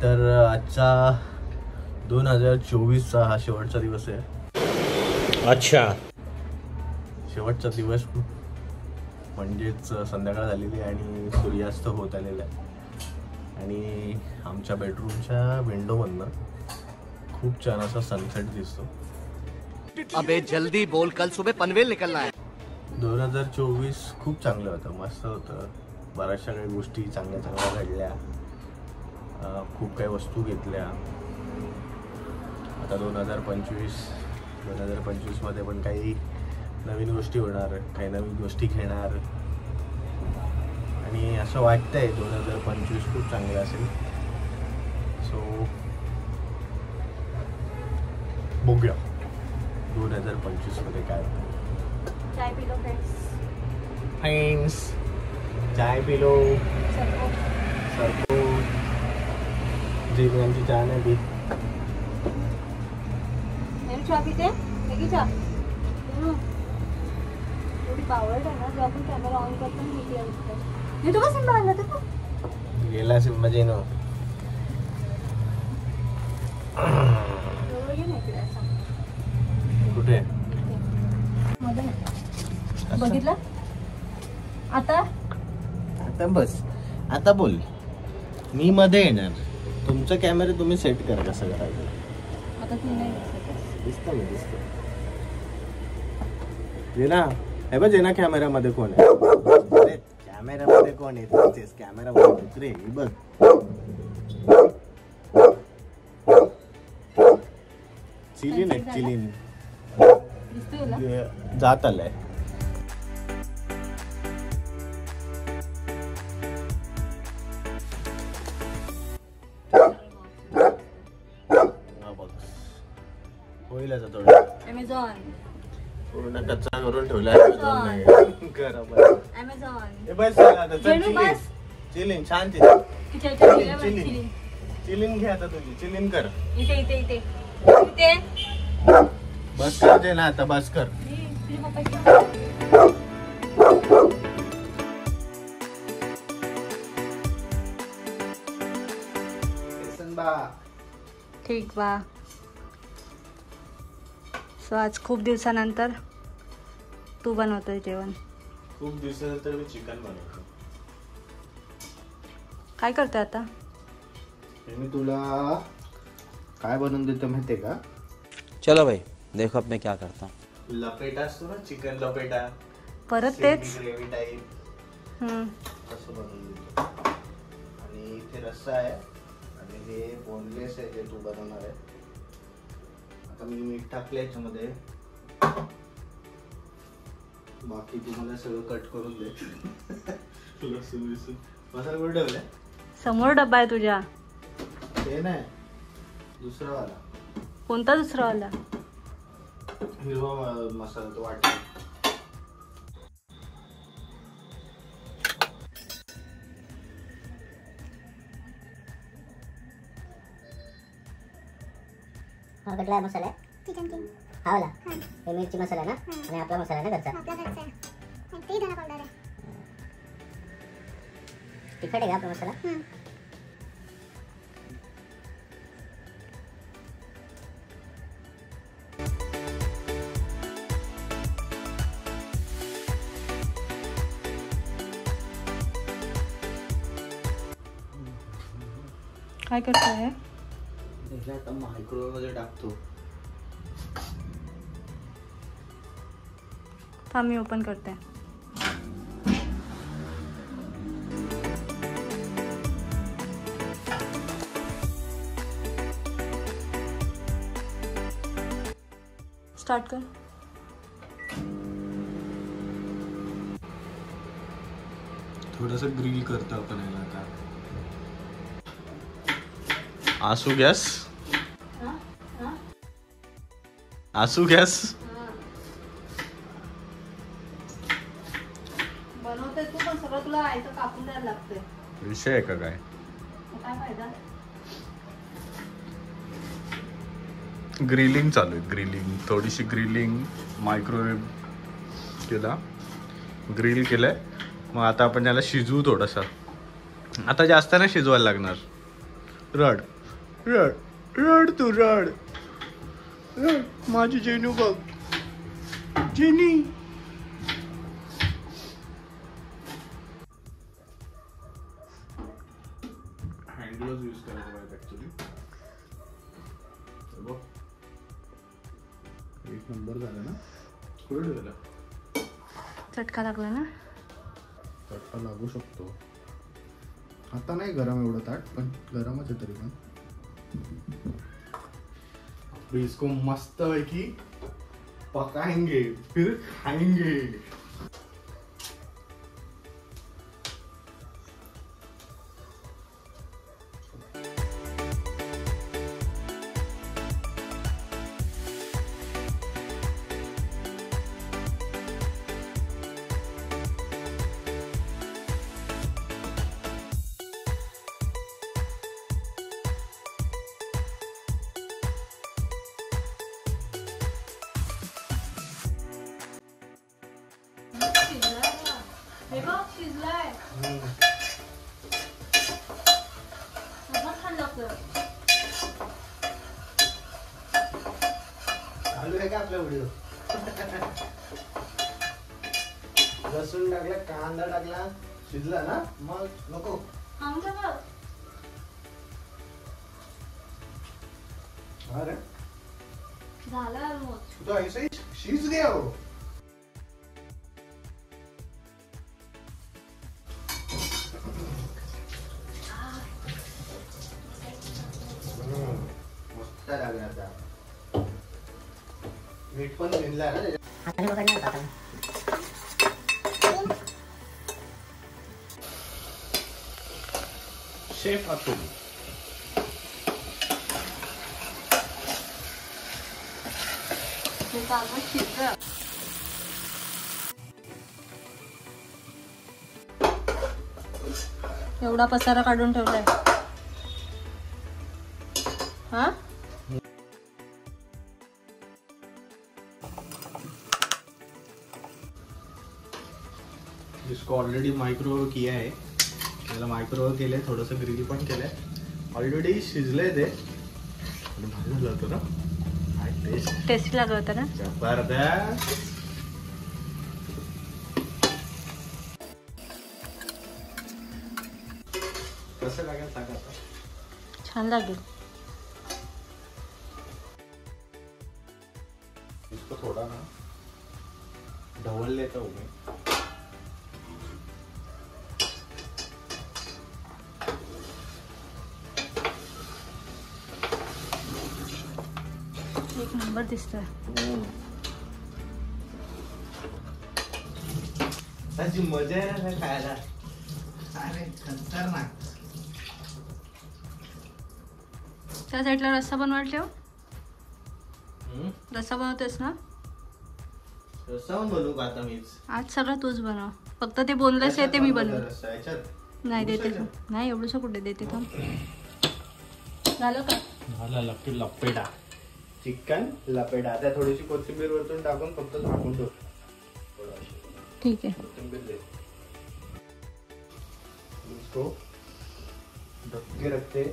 तर आजचा 2024चा हा शेवटचा दिवस आहे. अच्छा, शेवटचा दिवस म्हणजेच संध्याकाळ झालेली आहे आणि सूर्यास्त होत आलेला आहे. आणि आमच्या बेडरूमच्या विंडोमधनं खूप छान असा सनसेट दिसतो. अबे जल्दी बोल, कल सुबह पनवेल निकलना है. 2024 खूप चांगलं होतं, मस्त होतं. बऱ्याचशा काही गोष्टी चांगल्या चांगल्या घडल्या, खूप काही वस्तू घेतल्या. आता 2025 मध्ये पण काही नवीन गोष्टी होणार, काही नवीन गोष्टी घेणार आणि असं वाटतंय 2025 खूप चांगलं असेल. सो बघूया 2025 मध्ये काय होतं. चाय पिलो फ्रेंड्स, चाय पिलो. सरको जीवनाची चहा नाही पीत. चहा पिते चहा. एवढी पावड आहे ना, जो आपण कॅमेरा ऑन करतो मी तुला सिम्बा आणला होता का? गेला सिम्बा जेनो. कुठे बघितलं? आता आता बस, आता बोल. मी मध्ये येणार, तुमचा कॅमेरा तुम्ही सेट करा कसं करायचं. आता तू नाही दिसतं मी दिसतं. जेना हे बघ, जेना कॅमेरामध्ये कोण आहे? कॅमेरामध्ये कोण आहे? कॅमेरामध्ये उतरे बघ. चिलीन आहे, चिलीन जात आलाय. होईल आता थोडं. अमेझॉन पूर्ण कच्चा करून ठेवला. चिलीन छान. चिलीन घे आता, तुझी चिलीन कर. इथे इथे इथे इथे बस कर दे ना आता, बस कर. ठीक बा. सो आज खूप दिवसानंतर तू बनवतोय जेवण. खूप दिवसानंतर मी चिकन बनवतो. काय करतोय आता? मी तुला काय बनवून देतो माहितीये का? चलो भाई देखो अब मैं क्या करता हूँ. लपेटा असतो ना, चिकन लपेटा. परत तेच ग्रेव्ही टाईप असं बनवून देतो. आणि इथे रस्सा आहे आणि हे बोनलेस आहे जे तू बनवणार आहे. आता मी मीठ टाकलं याच्यामध्ये, बाकी तुम्हाला सगळं कट करून दे. लसूण बिसून मसाला कुठे ठेवलाय? समोर डब्बा आहे तुझ्या. ते नाही, दुसरा वाला. कोणता दुसरा वाला? हिरवा मसाला तो वाटतो. हा कुठला मसाला आहे? Chicken king. हा वाला. हे मिरची मसाला आहे ना, आणि आपला मसाला आहे ना घरचा. आपला घरचा आहे. ते धना पावडर आहे. तिखट आहे का आपला मसाला? काय करतोय? आता मायक्रोवेव्ह मध्ये टाकतो. थांब मी ओपन करते. स्टार्ट कर. थोडस ग्रिल करतो आपण याला आता. आसू गॅस, आसू गॅस. बनवते तू, पण सगळं तुला आयतं कापून द्यायला लागते. विषय आहे का काय? काय फायदा? ग्रिलिंग चालू आहे, ग्रिलिंग. थोडीशी ग्रिलिंग, मायक्रोवेव्ह केला, ग्रिल केलंय. मग आता आपण याला शिजवू थोडंसं. आता जास्त नाही शिजवायला लागणार. रड रड रड तू रड माझी जेनू बघ जेनी. हँड ग्लोव्ह यूज करायला पाहिजे ऍक्च्युली. एक नंबर झाला ना. कुठे झाला चटका लागला ना. चटका लागू शकतो. आता नाही गरम एवढं ताट पण गरमच आहे तरी पण. इसको मस्त है कि पकाएंगे फिर खाएंगे. हे बघ शिजलाय. छान लागतं. चालू आहे का आपला व्हिडिओ. लसूण टाकला कांदा टाकला शिजला ना मग नको. अरे झाला ऑलमोस्ट. तो ऐसे ही शीज गया हो. मस्त लागला आता. मीठ पण दिला ना त्याच्यात. हाताने पकडणार का आपण? शेफ अतुल. हे चालू शिजलं. एवढा पसारा काढून ठेवलाय. हा जिसको ऑलरेडी माइक्रोवेव किया है त्याला माइक्रोवेव केलंय थोडंसं ग्रिल पण केलंय. ऑलरेडी शिजलंय ते. भारी झालं होतं ना. टेस्टी लागलं होतं ना. जबरदस्त. कसं लागेल सांगा आता. छान लागेल. इसको थोड़ा ना ढवल लेता हूँ मैं. एक नंबर दिसतोय. त्याची मजा आहे ना खायला. अरे खतरनाक. त्या साईडला रस्सा बनवायला ठेव. रस्सा बनवतेस ना. रस्सा पण बनवू का आता मीच. आज सगळं तूच बनव. फक्त ते बोनलेस येते मी बनव. रस्सा याच्यात नाही देते का नाही एवढंसं कुठे देते का. झालं का. झाला लपेटा. चिकन लपेटा. त्या थोडीशी कोथिंबीर वरतून टाकून फक्त झाकून ठेव. ठीक आहे. कोथिंबीर दे. इसको ढक के रखते.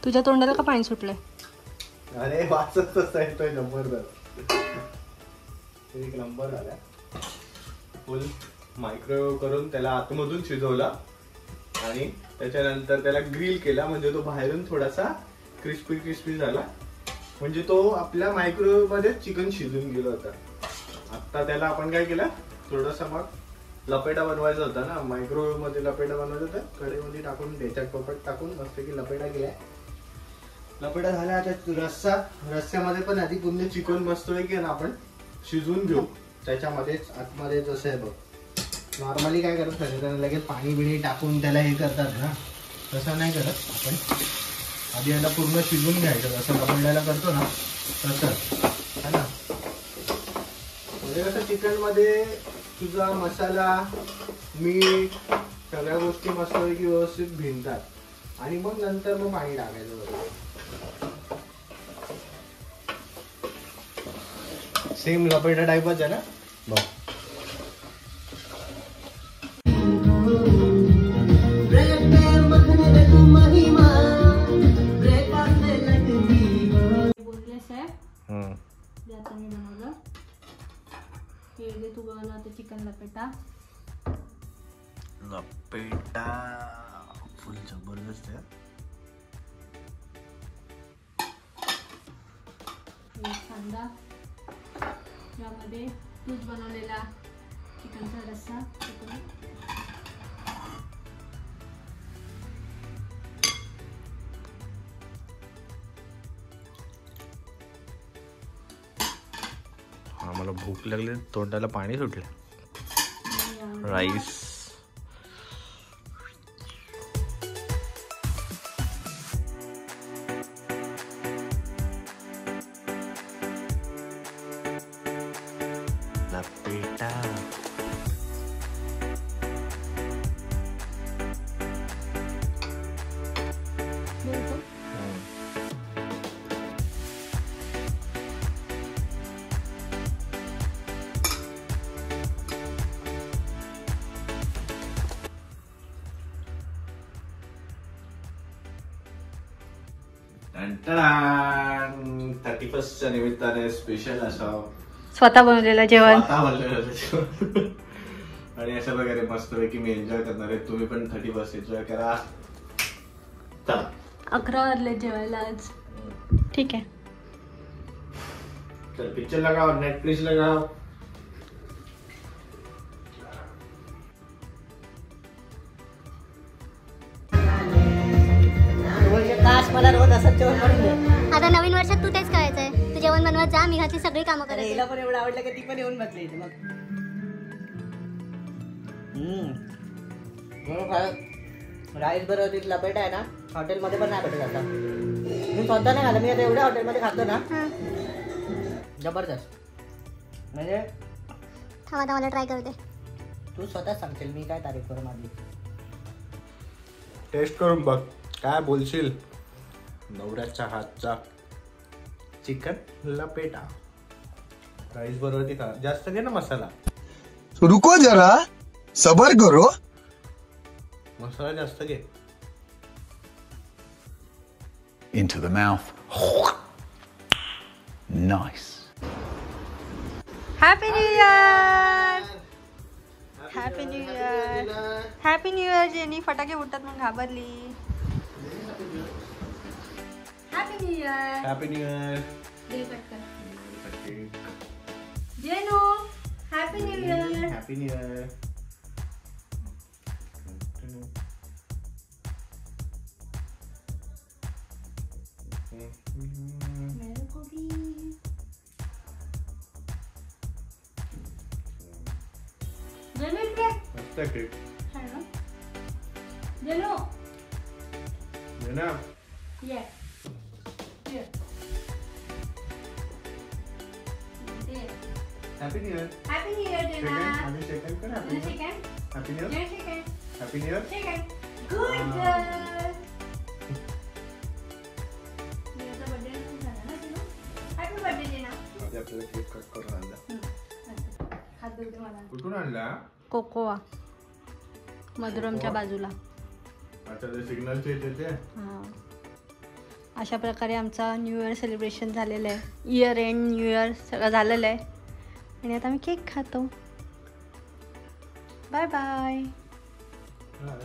तुझ्या तोंडाला का पाणी सुटलंय. अरे वाचत तसा येतोय जबरदस्त. एक नंबर झाला. फुल मायक्रोवेव्ह करून त्याला आतमधून शिजवला आणि त्याच्यानंतर त्याला ग्रिल केला म्हणजे तो बाहेरून थोडासा क्रिस्पी झाला. म्हणजे तो आपल्या मायक्रोवेव्ह मध्ये चिकन शिजून गेला होता. आता त्याला आपण काय केलं थोडासा मग लपेटा बनवायचा होता ना. मायक्रोवेव्ह मध्ये लपेटा बनवायचा होता. कढईमध्ये टाकून त्याच्यात पोपट टाकून मस्त की लपेटा केलाय. लपेटा झाला. आता रस्स्यामध्ये पण आधी पुन्हा चिकन मस्त आहे की ना आपण शिजवून घेऊ त्याच्यामध्येच आतमध्ये. जसं आहे बघ नॉर्मली काय करत त्याला लगेच पाणी बिणी टाकून त्याला हे करतात ना. तसं नाही करत आपण. आधी याला पूर्ण शिजवून घ्यायचं जसं लपंडायला करतो ना तसं है ना. म्हणजे कसं चिकन मध्ये तुझा मसाला मीठ सगळ्या गोष्टी मस्तपैकी व्यवस्थित भिनतात आणि मग नंतर मग पाणी टाकायचं बरोबर. सेम लपेटा टाइपच आहे ना बघ. महिमा लपेटा. लपेटा फुल जबरदस्त आहे. एक कांदा, यामध्ये तूच बनवलेला चिकनचा रस्सा टाकून. आम्हाला भूक लागली, तोंडाला पाणी सुटलं. आणि यामध्ये राईस, लपेटा. बोलतो. टंटन 31च्या निमित्ताने स्पेशल असं स्वतः बनवलेलं जेवण. आणि अशा प्रकारे मस्तपैकी मी एन्जॉय करणार आहे. तुम्ही पण 31 एन्जॉय करा. चला 11 वाजले जेवायला आज. ठीक आहे. चल पिक्चर लगाओ, नेटफ्लिक्स लगाओ. मला रोज असंच जेवण बनवून दे. आता नवीन वर्षात तू तेच करायचंय. तू जेवण बनवत जा, मी घरची सगळी कामं अरे करायची. हिला पण एवढं आवडलं की ती पण येऊन बसली इथे. मग राईस बरोबर लपेटा आहे ना, हॉटेलमध्ये पण नाही भेटत आता. मी स्वतः नाही खाल्लं, मी आता एवढ्या हॉटेलमध्ये खातो ना, जबरदस्त. म्हणजे थांबा मला ट्राय करते. तू स्वतःच सांगशील मी काय तारीफ करू माझी. टेस्ट करून बघ, काय बोलशील. नवऱ्याच्या हातचा चिकन लपेटा राईस बरोबर ती खा. जास्त घे ना मसाला. रुको जरा सबर करो. मसाला जास्त घे. Into the mouth. Nice. Happy new year. Happy new year. Happy new year. Jenny फटाके उडतात म्हणून घाबरली. Happy new year. Happy new year. जेनू happy new year. Happy new year. मेरे को भी. जेनू इकडे. मस्त केक. है ना? जेनू ये ना. ये. ये. Happy new year. Happy new year जेना. आणि सेकंड कर. Happy new year. Second. Happy new year. ये second. Happy new year. Second. Good girl. मेरा बर्थडे नाही झाला ना जेनू. हॅपी बर्थडे जेना. आधी आपल्याला केक कट करून आणला. हात देते मला. कुठून आणला. कोकोआ मधुरमच्या बाजूला. आता ते सिग्नलचे येते ते. हां, अशा प्रकारे आमचा न्यू इयर सेलिब्रेशन झालेलं आहे. इयर एंड न्यू इयर सगळं झालेलं आहे. आणि आता आम्ही केक खातो. Bye bye. हा.